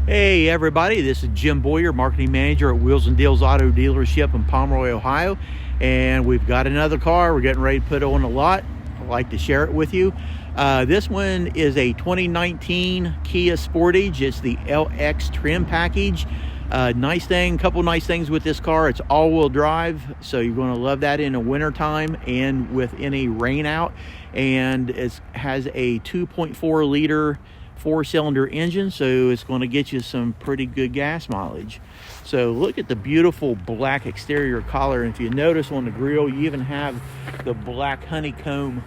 Hey everybody, this is Jim Boyer, Marketing Manager at Wheels and Deals Auto Dealership in Pomeroy, Ohio. And we've got another car we're getting ready to put on the lot. I'd like to share it with you. This one is a 2019 Kia Sportage. It's the LX trim package. Nice thing, couple nice things with this car. It's all-wheel drive, so you're going to love that in the winter time and with any rain out. And it has a 2.4 liter four-cylinder engine, so it's going to get you some pretty good gas mileage. So look at the beautiful black exterior color, and if you notice on the grille, you even have the black honeycomb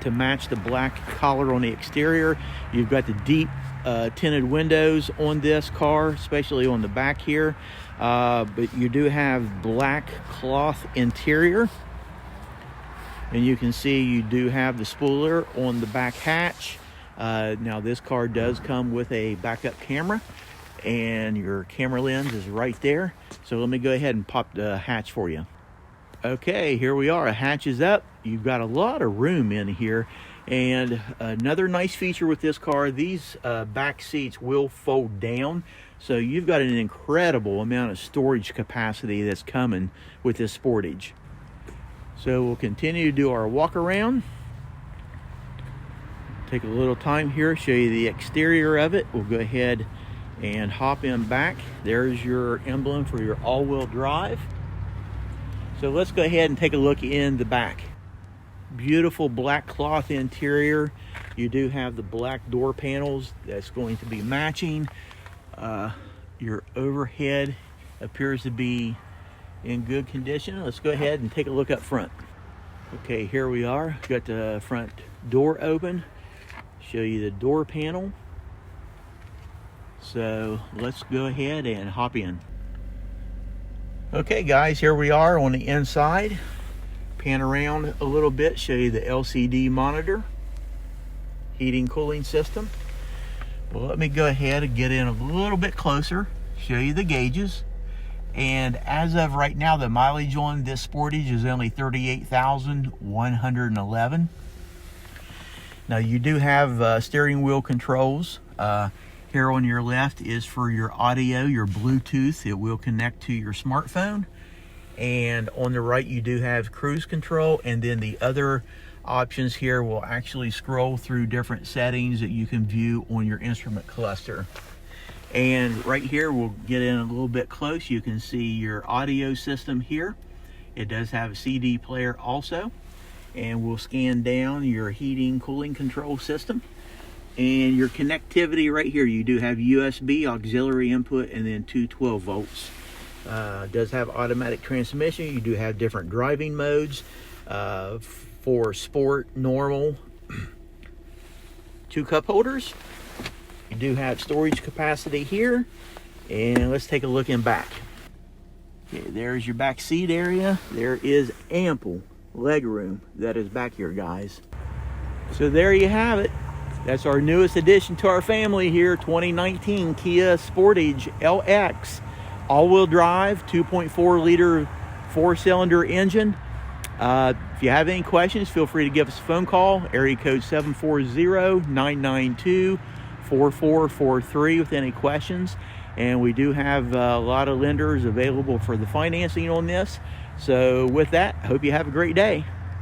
to match the black color on the exterior. You've got the deep tinted windows on this car, especially on the back here, but you do have black cloth interior, and you can see you do have the spoiler on the back hatch. Now this car does come with a backup camera, and your camera lens is right there. So let me go ahead and pop the hatch for you. Okay, here we are. A hatch is up. You've got a lot of room in here. And another nice feature with this car, these back seats will fold down. So you've got an incredible amount of storage capacity that's coming with this Sportage. So we'll continue to do our walk around. Take a little time here, show you the exterior of it. We'll go ahead and hop in back. There's your emblem for your all-wheel drive. So let's go ahead and take a look in the back. Beautiful black cloth interior. You do have the black door panels that's going to be matching. Your overhead appears to be in good condition. Let's go ahead and take a look up front. Okay, here we are. Got the front door open. Show you the door panel. So let's go ahead and hop in. Okay guys, here we are on the inside. Pan around a little bit, show you the LCD monitor, heating cooling system. Well, let me go ahead and get in a little bit closer, show you the gauges. And as of right now, the mileage on this Sportage is only 38,111. Now you do have steering wheel controls. Here on your left is for your audio, your Bluetooth. It will connect to your smartphone. And on the right you do have cruise control, and then the other options here will actually scroll through different settings that you can view on your instrument cluster. And right here, we'll get in a little bit close. You can see your audio system here. It does have a CD player also. And we'll scan down your heating, cooling control system. And your connectivity right here, you do have USB, auxiliary input, and then 212 volts. Does have automatic transmission. You do have different driving modes for sport, normal. 2 cup holders. You do have storage capacity here. And let's take a look in back. Okay, there's your back seat area. There is ample leg room that is back here, guys. So there you have it. That's our newest addition to our family here, 2019 Kia Sportage LX. All-wheel drive, 2.4 liter four-cylinder engine. If you have any questions, feel free to give us a phone call, area code 740-992-4443 with any questions. And we do have a lot of lenders available for the financing on this. So with that, I hope you have a great day.